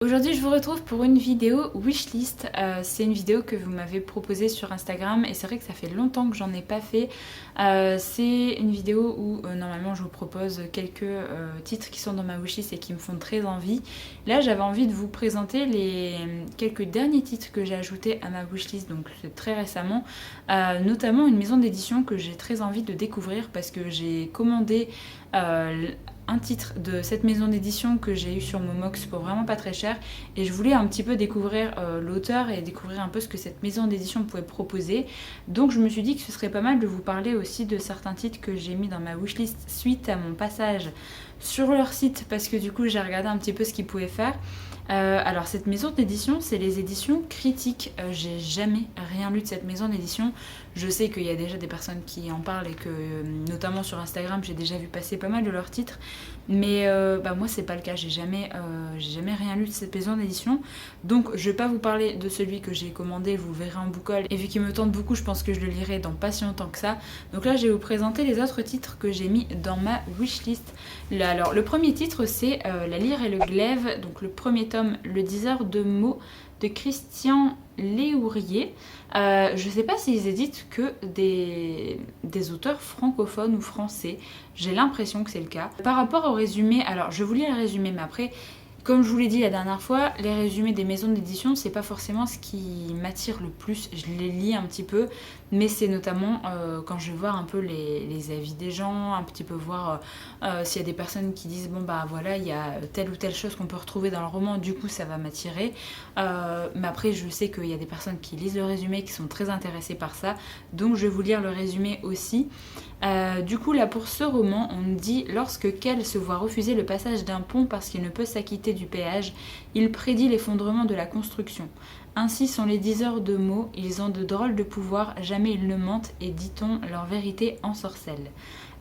Aujourd'hui je vous retrouve pour une vidéo wishlist. C'est une vidéo que vous m'avez proposée sur Instagram et c'est vrai que ça fait longtemps que j'en ai pas fait. C'est une vidéo où normalement je vous propose quelques titres qui sont dans ma wishlist et qui me font très envie. Là j'avais envie de vous présenter les quelques derniers titres que j'ai ajoutés à ma wishlist, donc c'est très récemment. Notamment une maison d'édition que j'ai très envie de découvrir parce que j'ai commandé un titre de cette maison d'édition que j'ai eu sur Momox pour vraiment pas très cher et je voulais un petit peu découvrir l'auteur et découvrir un peu ce que cette maison d'édition pouvait proposer. Donc je me suis dit que ce serait pas mal de vous parler aussi de certains titres que j'ai mis dans ma wishlist suite à mon passage sur leur site parce que du coup j'ai regardé un petit peu ce qu'ils pouvaient faire. Alors cette maison d'édition, c'est les éditions critiques. J'ai jamais rien lu de cette maison d'édition. Je sais qu'il y a déjà des personnes qui en parlent et que notamment sur Instagram j'ai déjà vu passer pas mal de leurs titres. Mais moi c'est pas le cas, j'ai jamais rien lu de cette maison d'édition. Donc je vais pas vous parler de celui que j'ai commandé, vous le verrez en boucle. Et vu qu'il me tente beaucoup, je pense que je le lirai dans pas si longtemps que ça. Donc là je vais vous présenter les autres titres que j'ai mis dans ma wishlist. Alors le premier titre c'est La lyre et le glaive, donc le premier tome, Le diseur de mots de Christian Léourier. Je sais pas s'ils éditent que des auteurs francophones ou français. J'ai l'impression que c'est le cas. Par rapport au résumé, alors je vais vous lire le résumé, mais après, comme je vous l'ai dit la dernière fois, les résumés des maisons d'édition, c'est pas forcément ce qui m'attire le plus. Je les lis un petit peu, mais c'est notamment quand je vais voir un peu les avis des gens, un petit peu voir s'il y a des personnes qui disent bon bah voilà, il y a telle ou telle chose qu'on peut retrouver dans le roman, du coup ça va m'attirer. Mais après, je sais qu'il y a des personnes qui lisent le résumé, qui sont très intéressées par ça, donc je vais vous lire le résumé aussi. Du coup là pour ce roman on dit: lorsque Kel se voit refuser le passage d'un pont parce qu'il ne peut s'acquitter du péage, il prédit l'effondrement de la construction. Ainsi sont les diseurs de mots, ils ont de drôles de pouvoirs, jamais ils ne mentent et, dit-on, leur vérité ensorcelle.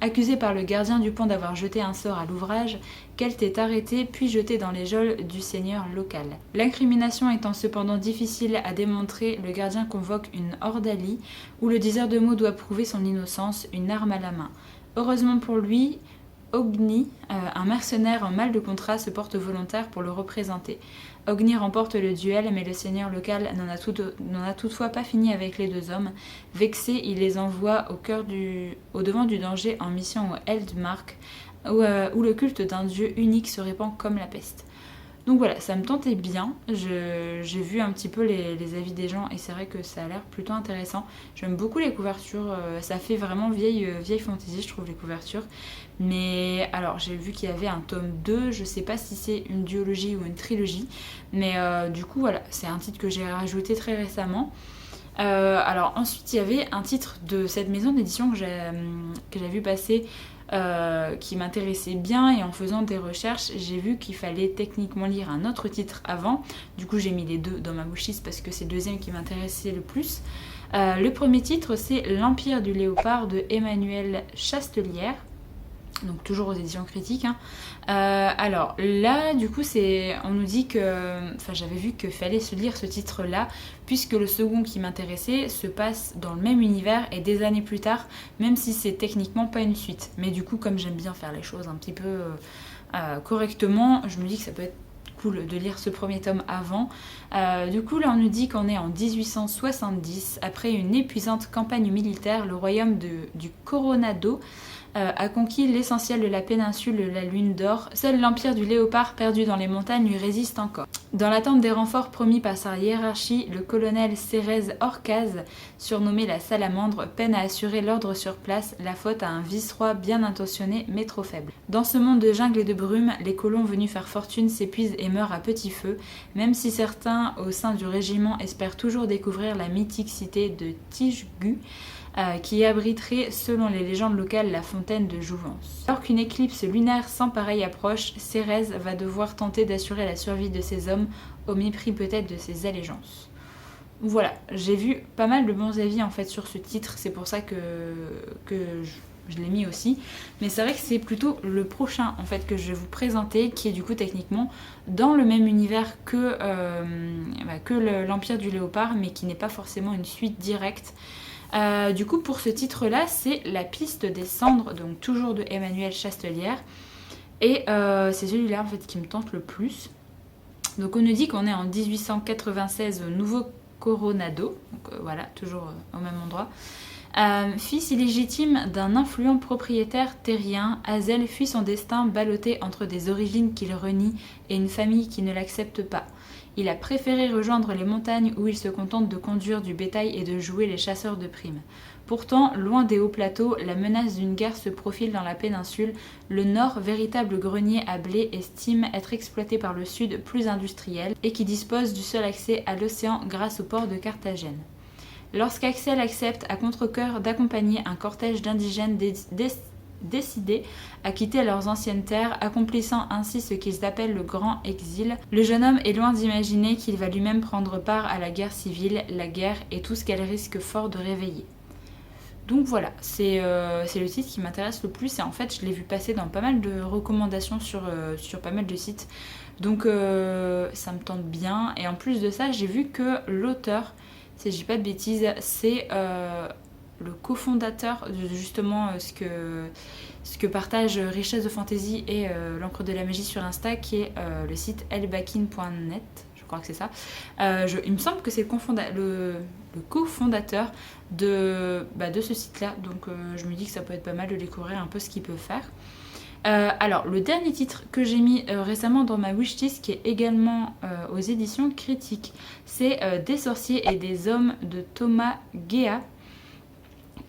Accusé par le gardien du pont d'avoir jeté un sort à l'ouvrage, Kelt est arrêté puis jeté dans les geôles du seigneur local. L'incrimination étant cependant difficile à démontrer, le gardien convoque une ordalie où le diseur de mots doit prouver son innocence, une arme à la main. Heureusement pour lui, Ogni, un mercenaire en mal de contrat, se porte volontaire pour le représenter. Ogni remporte le duel, mais le seigneur local n'en a toutefois pas fini avec les deux hommes. Vexé, il les envoie au devant du danger en mission au Eldmark, où le culte d'un dieu unique se répand comme la peste. Donc voilà, ça me tentait bien. J'ai vu un petit peu les avis des gens et c'est vrai que ça a l'air plutôt intéressant. J'aime beaucoup les couvertures, ça fait vraiment vieille fantasy, je trouve, les couvertures. Mais alors, j'ai vu qu'il y avait un tome 2, je sais pas si c'est une duologie ou une trilogie. Mais du coup, voilà, c'est un titre que j'ai rajouté très récemment. Alors ensuite, il y avait un titre de cette maison d'édition que j'ai vu passer, qui m'intéressait bien, et en faisant des recherches j'ai vu qu'il fallait techniquement lire un autre titre avant. Du coup j'ai mis les deux dans ma wishlist parce que c'est le deuxième qui m'intéressait le plus. Le premier titre c'est L'Empire du Léopard de Emmanuel Chastelière, donc toujours aux éditions critiques, hein. Alors là du coup on nous dit que, enfin j'avais vu qu'il fallait se lire ce titre là puisque le second qui m'intéressait se passe dans le même univers et des années plus tard, même si c'est techniquement pas une suite. Mais du coup comme j'aime bien faire les choses un petit peu correctement, je me dis que ça peut être cool de lire ce premier tome avant. Du coup là on nous dit qu'on est en 1870, après une épuisante campagne militaire, le royaume du Coronado a conquis l'essentiel de la péninsule de la Lune d'Or. Seul l'empire du Léopard perdu dans les montagnes lui résiste encore. Dans l'attente des renforts promis par sa hiérarchie, le colonel Cérès Orcaz, surnommé la Salamandre, peine à assurer l'ordre sur place, la faute à un vice-roi bien intentionné mais trop faible. Dans ce monde de jungle et de brume, les colons venus faire fortune s'épuisent et meurent à petit feu, même si certains au sein du régiment espèrent toujours découvrir la mythique cité de Tishgu, qui abriterait, selon les légendes locales, la fontaine de Jouvence. Alors qu'une éclipse lunaire sans pareille approche, Cérès va devoir tenter d'assurer la survie de ses hommes, au mépris peut-être de ses allégeances. Voilà, j'ai vu pas mal de bons avis en fait sur ce titre, c'est pour ça que je l'ai mis aussi. Mais c'est vrai que c'est plutôt le prochain en fait que je vais vous présenter, qui est du coup techniquement dans le même univers que l'Empire du Léopard, mais qui n'est pas forcément une suite directe. Du coup pour ce titre là c'est La piste des cendres, donc toujours de Emmanuel Chastelière, et c'est celui là en fait qui me tente le plus. Donc on nous dit qu'on est en 1896 au Nouveau Coronado, donc voilà, toujours au même endroit. Fils illégitime d'un influent propriétaire terrien, Hazel fuit son destin ballotté entre des origines qu'il renie et une famille qui ne l'accepte pas. Il a préféré rejoindre les montagnes où il se contente de conduire du bétail et de jouer les chasseurs de primes. Pourtant, loin des hauts plateaux, la menace d'une guerre se profile dans la péninsule. Le Nord, véritable grenier à blé, estime être exploité par le Sud, plus industriel, et qui dispose du seul accès à l'océan grâce au port de Carthagène. Lorsqu'Axel accepte à contre-cœur d'accompagner un cortège d'indigènes décidés à quitter leurs anciennes terres, accomplissant ainsi ce qu'ils appellent le grand exil, le jeune homme est loin d'imaginer qu'il va lui-même prendre part à la guerre civile, la guerre et tout ce qu'elle risque fort de réveiller. Donc voilà, c'est le titre qui m'intéresse le plus et en fait je l'ai vu passer dans pas mal de recommandations sur pas mal de sites. Donc ça me tente bien et en plus de ça j'ai vu que l'auteur, si je dis pas de bêtises, c'est le cofondateur de justement ce que partage Richesse de Fantasy et l'encre de la magie sur Insta qui est le site elbakin.net. Je crois que c'est ça. Il me semble que c'est le cofondateur de ce site-là. Donc je me dis que ça peut être pas mal de découvrir un peu ce qu'il peut faire. Alors, le dernier titre que j'ai mis récemment dans ma wishlist, qui est également aux éditions Critiques, c'est Des sorciers et des hommes de Thomas Guéa.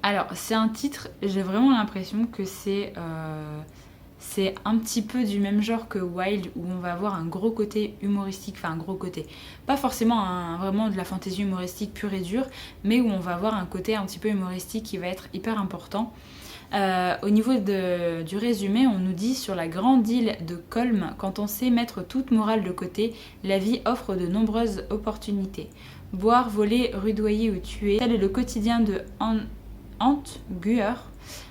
Alors, c'est un titre, j'ai vraiment l'impression que c'est un petit peu du même genre que Wild, où on va avoir un gros côté humoristique, enfin un gros côté, pas forcément vraiment de la fantaisie humoristique pure et dure, mais où on va avoir un côté un petit peu humoristique qui va être hyper important. Au niveau du résumé, on nous dit sur la grande île de Colm, quand on sait mettre toute morale de côté, la vie offre de nombreuses opportunités. Boire, voler, rudoyer ou tuer, tel est le quotidien de Ant Guer,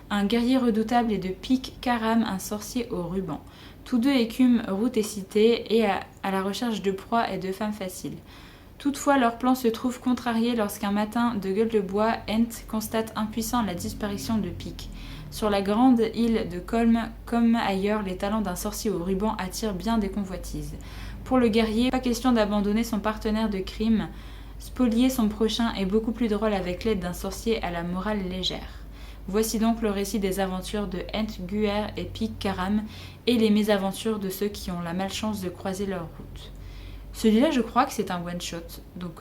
un guerrier redoutable, et de Pic Karam, un sorcier au ruban. Tous deux écument route et cité et à la recherche de proies et de femmes faciles. Toutefois, leur plan se trouve contrarié lorsqu'un matin, de gueule de bois, Ent constate impuissant la disparition de Pic. Sur la grande île de Colm, comme ailleurs, les talents d'un sorcier au ruban attirent bien des convoitises. Pour le guerrier, pas question d'abandonner son partenaire de crime. Spolier son prochain est beaucoup plus drôle avec l'aide d'un sorcier à la morale légère. Voici donc le récit des aventures de Ent Guer et Pic Karam et les mésaventures de ceux qui ont la malchance de croiser leur route. Celui-là, je crois que c'est un one-shot, donc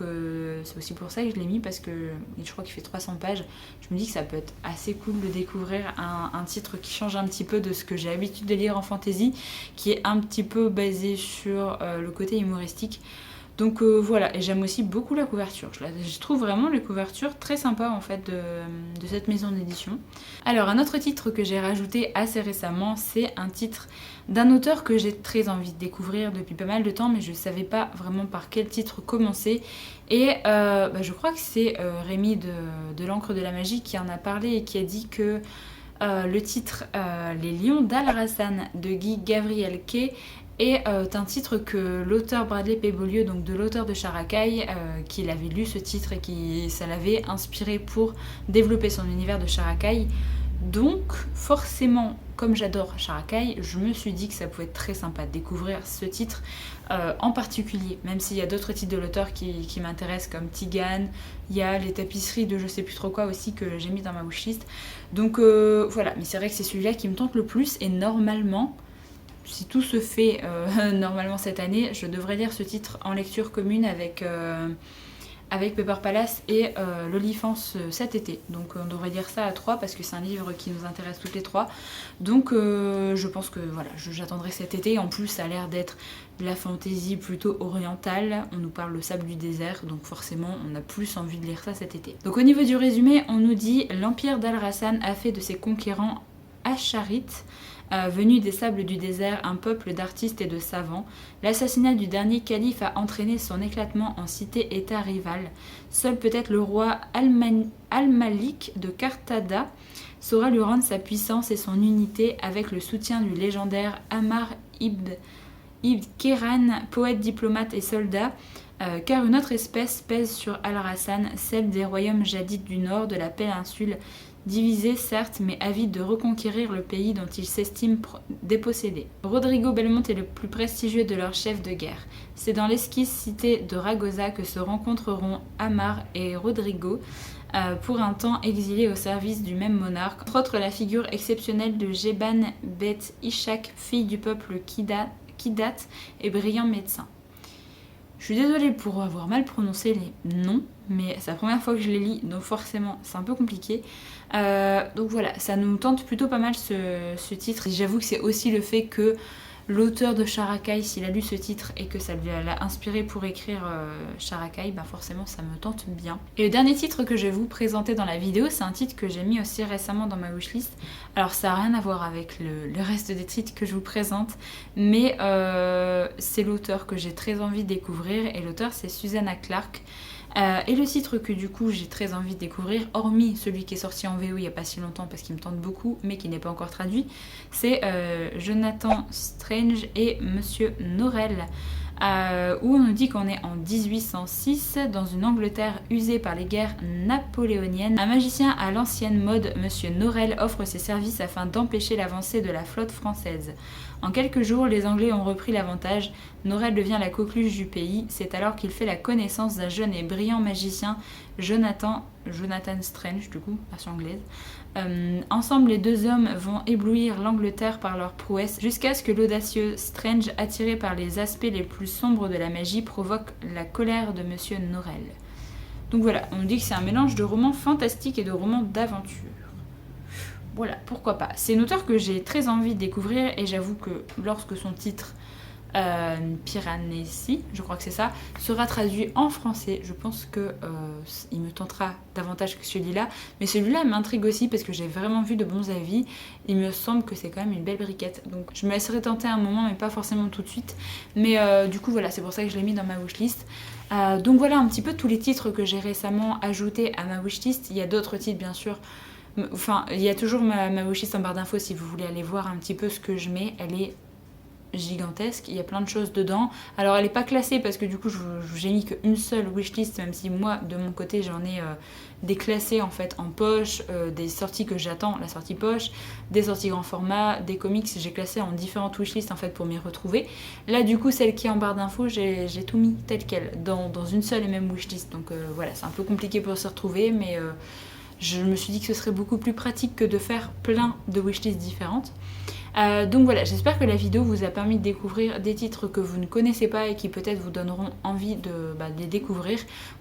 c'est aussi pour ça que je l'ai mis, parce que je crois qu'il fait 300 pages. Je me dis que ça peut être assez cool de découvrir un titre qui change un petit peu de ce que j'ai l'habitude de lire en fantasy, qui est un petit peu basé sur le côté humoristique. Donc voilà, et j'aime aussi beaucoup la couverture. Je trouve vraiment les couvertures très sympas en fait de cette maison d'édition. Alors un autre titre que j'ai rajouté assez récemment, c'est un titre d'un auteur que j'ai très envie de découvrir depuis pas mal de temps, mais je ne savais pas vraiment par quel titre commencer. Et je crois que c'est Rémi de l'encre de la magie qui en a parlé et qui a dit que le titre Les Lions d'Al-Rassan de Guy Gabriel Kay est un titre que l'auteur Bradley P. Beaulieu, donc de l'auteur de Sharakai, qu'il avait lu ce titre et qui ça l'avait inspiré pour développer son univers de Sharakai. Donc forcément, comme j'adore Sharakai, je me suis dit que ça pouvait être très sympa de découvrir ce titre en particulier, même s'il y a d'autres titres de l'auteur qui m'intéressent comme Tigan, il y a les tapisseries de je sais plus trop quoi aussi que j'ai mis dans ma wishlist. Donc voilà, mais c'est vrai que c'est celui-là qui me tente le plus et normalement, si tout se fait normalement cette année, je devrais lire ce titre en lecture commune avec Pepper Palace et l'Olifance cet été. Donc on devrait lire ça à 3 parce que c'est un livre qui nous intéresse toutes les 3. Donc je pense que voilà, j'attendrai cet été. En plus, ça a l'air d'être de la fantaisie plutôt orientale. On nous parle le sable du désert, donc forcément on a plus envie de lire ça cet été. Donc au niveau du résumé, on nous dit l'empire d'Al-Rassan a fait de ses conquérants Asharites, venu des sables du désert, un peuple d'artistes et de savants. L'assassinat du dernier calife a entraîné son éclatement en cité-état rivale. Seul peut-être le roi Al-Malik de Qartada saura lui rendre sa puissance et son unité avec le soutien du légendaire Ammar ibn Kéran, poète, diplomate et soldat, car une autre espèce pèse sur Al-Rassan, celle des royaumes jadis du nord de la péninsule divisé certes, mais avide de reconquérir le pays dont il s'estime dépossédé. Rodrigo Belmont est le plus prestigieux de leurs chefs de guerre. C'est dans l'esquisse cité de Ragosa que se rencontreront Amar et Rodrigo, pour un temps exilés au service du même monarque. Entre autres, la figure exceptionnelle de Jeban Bet Ishak, fille du peuple Kidat et brillant médecin. Je suis désolée pour avoir mal prononcé les noms, mais c'est la première fois que je les lis, donc forcément c'est un peu compliqué. Donc voilà, ça nous tente plutôt pas mal ce titre. J'avoue que c'est aussi le fait que l'auteur de Sharakai, s'il a lu ce titre et que ça l'a inspiré pour écrire Sharakai, bah forcément ça me tente bien. Et le dernier titre que je vais vous présenter dans la vidéo, c'est un titre que j'ai mis aussi récemment dans ma wishlist. Alors ça n'a rien à voir avec le reste des titres que je vous présente, mais c'est l'auteur que j'ai très envie de découvrir, et l'auteur c'est Susanna Clarke. Et le titre que du coup j'ai très envie de découvrir, hormis celui qui est sorti en VO il n'y a pas si longtemps parce qu'il me tente beaucoup mais qui n'est pas encore traduit, c'est Jonathan Strange et Monsieur Norrell, où on nous dit qu'on est en 1806 dans une Angleterre usée par les guerres napoléoniennes. Un magicien à l'ancienne mode, Monsieur Norrell, offre ses services afin d'empêcher l'avancée de la flotte française. En quelques jours, les Anglais ont repris l'avantage. Norrell devient la coqueluche du pays. C'est alors qu'il fait la connaissance d'un jeune et brillant magicien, Jonathan Strange, du coup, version anglaise. Ensemble, les deux hommes vont éblouir l'Angleterre par leur prouesse, jusqu'à ce que l'audacieux Strange, attiré par les aspects les plus sombres de la magie, provoque la colère de Monsieur Norrell. Donc voilà, on nous dit que c'est un mélange de romans fantastiques et de romans d'aventure. Voilà, pourquoi pas. C'est une auteure que j'ai très envie de découvrir, et j'avoue que lorsque son titre Piranesi, je crois que c'est ça, sera traduit en français, je pense que il me tentera davantage que celui-là. Mais celui-là m'intrigue aussi parce que j'ai vraiment vu de bons avis. Il me semble que c'est quand même une belle briquette. Donc je me laisserai tenter un moment, mais pas forcément tout de suite. Mais du coup voilà, c'est pour ça que je l'ai mis dans ma wishlist. Donc voilà un petit peu tous les titres que j'ai récemment ajoutés à ma wishlist. Il y a d'autres titres bien sûr. Enfin, il y a toujours ma wishlist en barre d'infos si vous voulez aller voir un petit peu ce que je mets. Elle est gigantesque, il y a plein de choses dedans. Alors elle n'est pas classée parce que du coup j'ai mis qu'une seule wishlist, même si moi de mon côté j'en ai déclassé en fait en poche, des sorties que j'attends, la sortie poche, des sorties grand format, des comics, j'ai classé en différentes wishlists en fait pour m'y retrouver. Là du coup celle qui est en barre d'infos, j'ai tout mis tel quel dans une seule et même wishlist, donc voilà, c'est un peu compliqué pour se retrouver, mais je me suis dit que ce serait beaucoup plus pratique que de faire plein de wishlists différentes. Donc voilà, j'espère que la vidéo vous a permis de découvrir des titres que vous ne connaissez pas et qui peut-être vous donneront envie de les découvrir.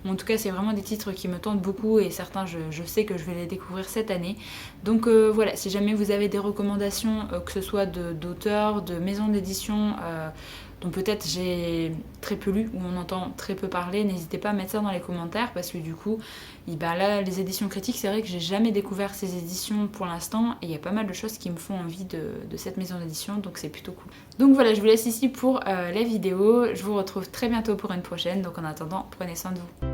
En tout cas, c'est vraiment des titres qui me tentent beaucoup, et certains, je sais que je vais les découvrir cette année. Donc voilà, si jamais vous avez des recommandations, que ce soit d'auteurs, de maisons d'édition, dont peut-être j'ai très peu lu ou on entend très peu parler, n'hésitez pas à mettre ça dans les commentaires, parce que du coup, là, les éditions critiques, c'est vrai que j'ai jamais découvert ces éditions pour l'instant, et il y a pas mal de choses qui me font envie de cette maison d'édition, donc c'est plutôt cool. Donc voilà, je vous laisse ici pour la vidéo, je vous retrouve très bientôt pour une prochaine, donc en attendant, prenez soin de vous.